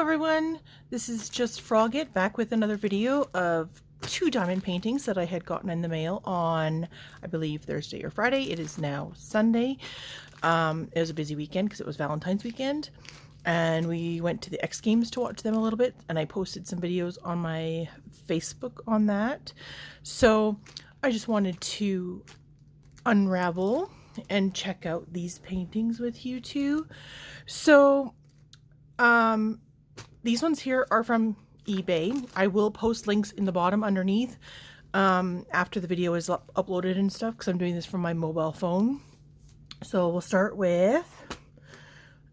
everyone, this is just Frogit back with another video of 2 diamond paintings that I had gotten in the mail on, I believe, Thursday or Friday. It is now Sunday. It was a busy weekend because it was Valentine's weekend, and we went to the X Games to watch them a little bit, and I posted some videos on my Facebook on that. So I just wanted to unravel and check out these paintings with you two. So these ones here are from eBay. I will post links in the bottom underneath after the video is uploaded and stuff, because I'm doing this from my mobile phone. So we'll start with,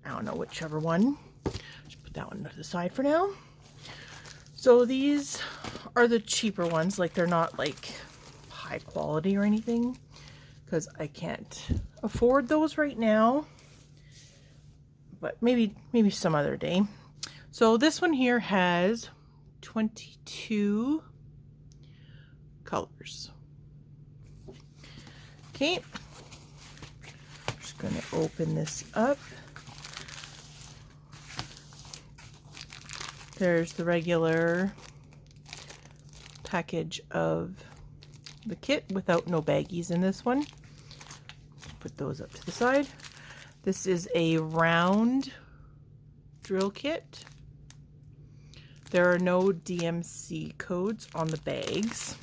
I don't know, whichever one. Just put that one to the side for now. So these are the cheaper ones. Like, they're not like high quality or anything, because I can't afford those right now, but maybe some other day. So this one here has 22 colors. Okay, I'm just going to open this up. There's the regular package of the kit without no baggies in this one. Put those up to the side. This is a round drill kit. There are no DMC codes on the bags,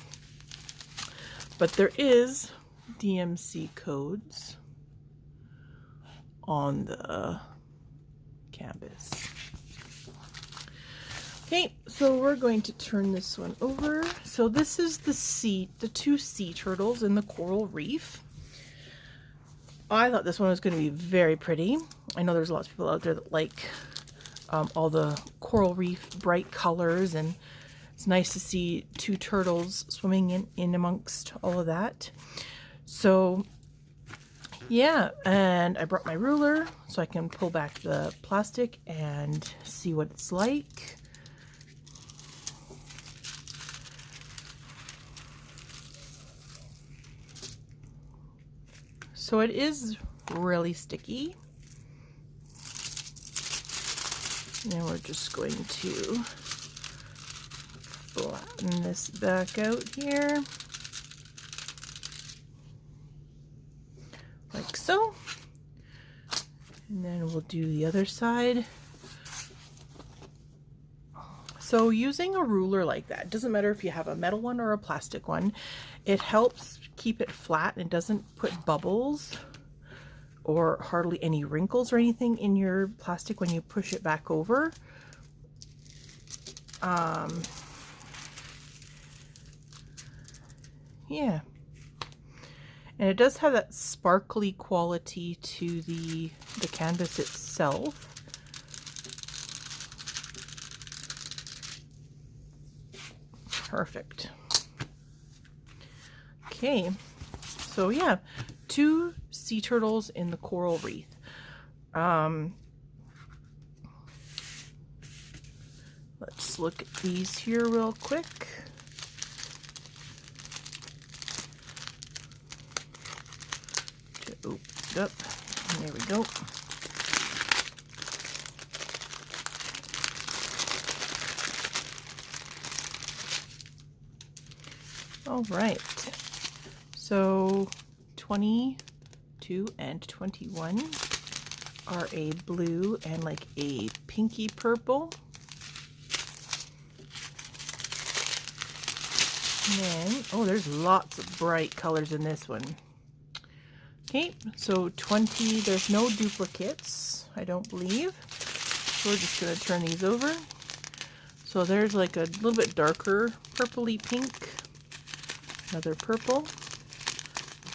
but there is DMC codes on the canvas. Okay, so we're going to turn this one over. So this is the two sea turtles in the coral reef. I thought this one was going to be very pretty. I know there's lots of people out there that like all the coral reef bright colors, and it's nice to see two turtles swimming in amongst all of that. So yeah, and I brought my ruler so I can pull back the plastic and see what it's like. So it is really sticky. And we're just going to flatten this back out here, like so. And then we'll do the other side. So using a ruler like that, doesn't matter if you have a metal one or a plastic one, it helps keep it flat and doesn't put bubbles or hardly any wrinkles or anything in your plastic when you push it back over. Yeah, and it does have that sparkly quality to the canvas itself. Perfect. Okay, so yeah, two sea turtles in the coral reef. Let's look at these here real quick. To open it up. There we go. All right. So 22 and 21 are a blue and like a pinky purple. And then, oh, there's lots of bright colors in this one. Okay, so 20, there's no duplicates, I don't believe. So we're just going to turn these over. So there's like a little bit darker purpley pink. Another purple.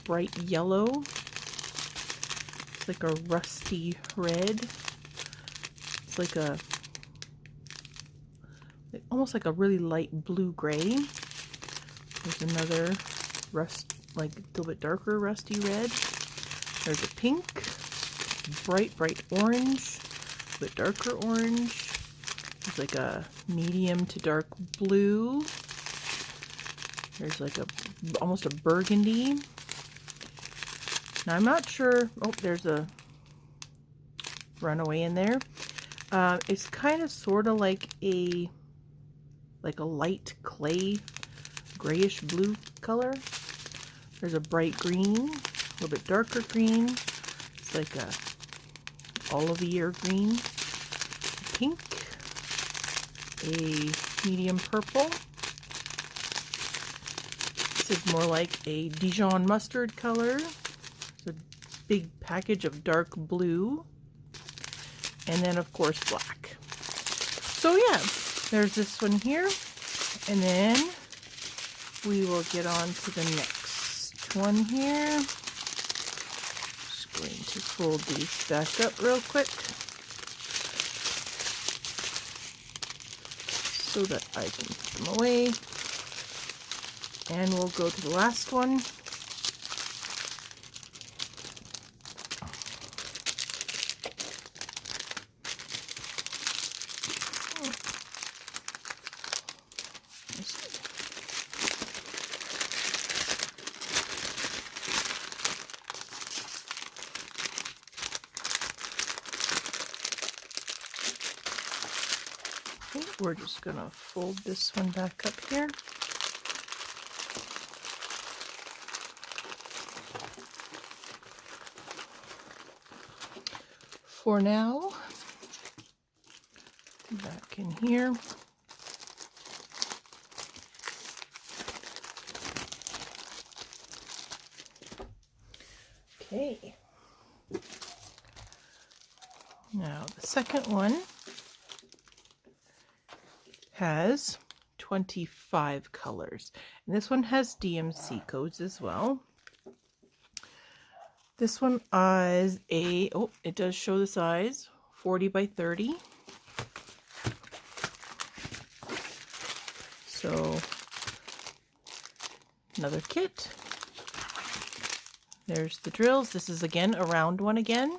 Bright yellow. It's like a rusty red. It's like a, almost like a really light blue gray. There's another like a little bit darker rusty red. There's a pink, bright orange, a bit darker orange. There's like a medium to dark blue. There's like almost a burgundy. Now I'm not sure. Oh, there's a runaway in there. It's kind of sort of like a light clay, grayish blue color. There's a bright green, a little bit darker green. It's like a olive green, pink, a medium purple. This is more like a Dijon mustard color. It's a big package of dark blue. And then of course black. So yeah, there's this one here. And then we will get on to the next one here. Just going to fold these back up real quick so that I can put them away. And we'll go to the last one. We're just going to fold this one back up here. For now, back in here. Okay. Now the second one has 25 colors, and this one has DMC codes as well. This one is a, oh, it does show the size, 40 by 30. So another kit. There's the drills. This is again a round one again.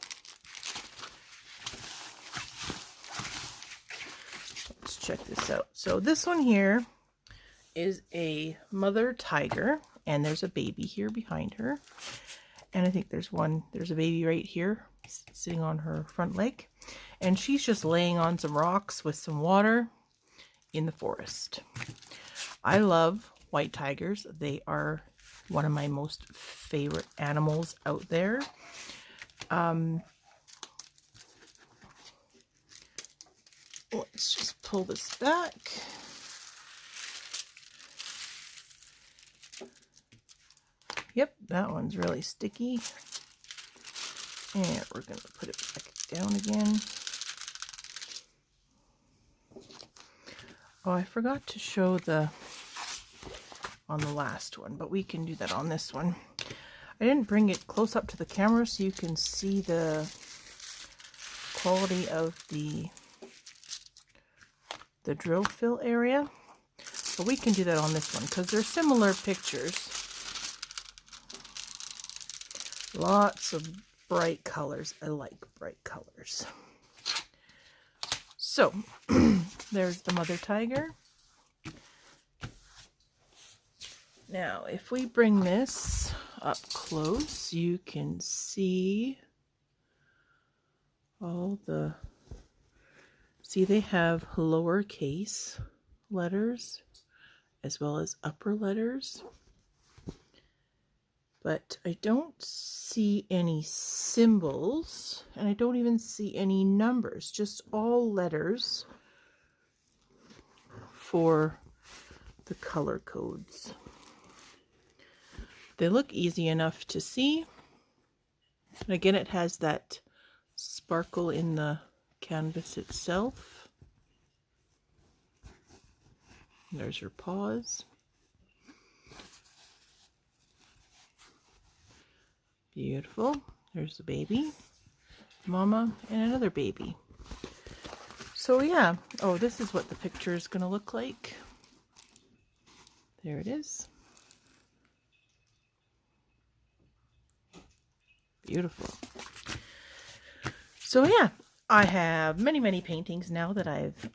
Let's check this out. So this one here is a mother tiger, and there's a baby here behind her. And I think there's a baby right here sitting on her front leg. And she's just laying on some rocks with some water in the forest. I love white tigers. They are one of my most favorite animals out there. Let's just pull this back. Yep, that one's really sticky. And we're going to put it back down again. Oh, I forgot to show on the last one, but we can do that on this one. I didn't bring it close up to the camera so you can see the quality of the drill fill area, but we can do that on this one because they're similar pictures. Lots of bright colors. I like bright colors. So there's the mother tiger. Now, if we bring this up close, you can see all the, see they have lowercase letters as well as upper letters. But I don't see any symbols, and I don't even see any numbers, just all letters for the color codes. They look easy enough to see. And again, it has that sparkle in the canvas itself. There's her paws. Beautiful. There's the baby, mama, and another baby. So yeah. Oh, this is what the picture is going to look like. There it is. Beautiful. So yeah, I have many paintings now that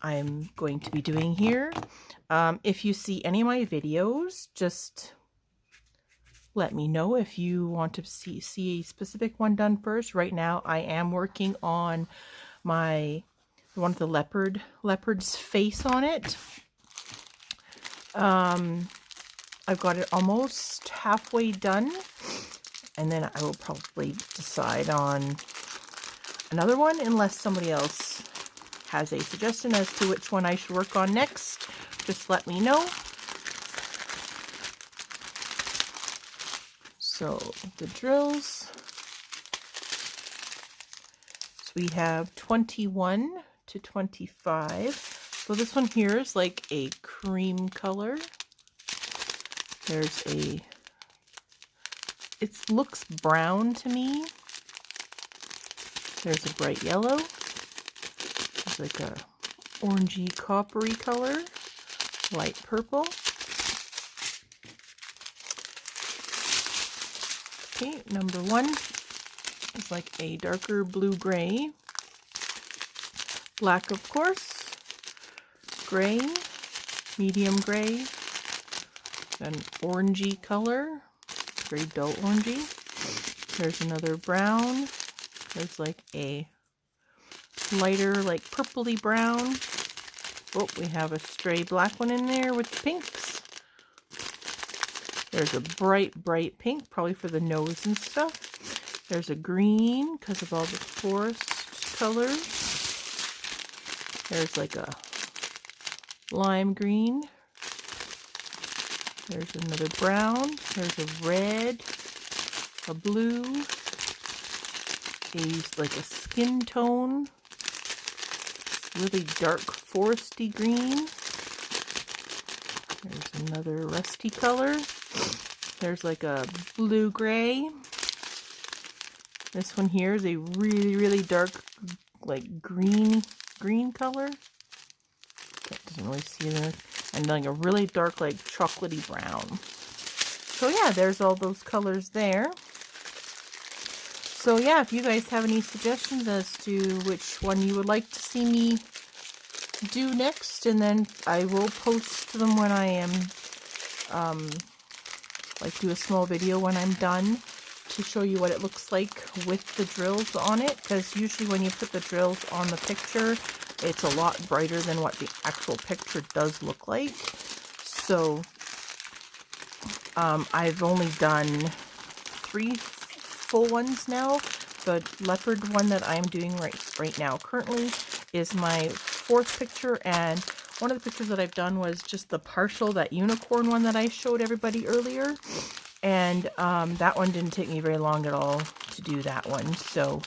I'm going to be doing here. If you see any of my videos, just let me know if you want to see a specific one done first. Right now I am working on my one with the leopard's face on it. I've got it almost halfway done, and then I will probably decide on another one unless somebody else has a suggestion as to which one I should work on next. Just let me know. So the drills, so we have 21 to 25. So this one here is like a cream color. There's a, it looks brown to me. There's a bright yellow. There's like a orangey coppery color. Light purple. Okay, number 1 is like a darker blue-gray. Black, of course. Gray. Medium gray. An orangey color. Very dull orangey. There's another brown. There's like a lighter, like purpley brown. Oh, we have a stray black one in there with pinks. There's a bright pink, probably for the nose and stuff. There's a green, because of all the forest colors. There's like a lime green. There's another brown. There's a red, a blue, like a skin tone. Really dark foresty green. There's another rusty color. There's like a blue-gray. This one here is a really dark, like green color. Doesn't really see that. And like a really dark, like chocolatey brown. So yeah, there's all those colors there. So yeah, if you guys have any suggestions as to which one you would like to see me do next, and then I will post them when I am like do a small video when I'm done to show you what it looks like with the drills on it, because usually when you put the drills on the picture, it's a lot brighter than what the actual picture does look like. So I've only done 3 full ones now. The leopard one that I'm doing right now currently is my 4th picture, and one of the pictures that I've done was just the partial, that unicorn one that I showed everybody earlier, and that one didn't take me very long at all to do that one. So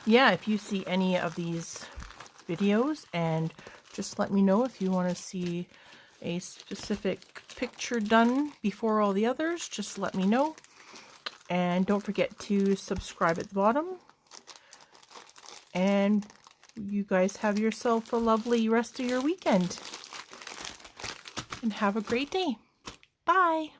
yeah, if you see any of these videos, and just let me know if you want to see a specific picture done before all the others, just let me know. And don't forget to subscribe at the bottom. And you guys have yourself a lovely rest of your weekend. And have a great day. Bye.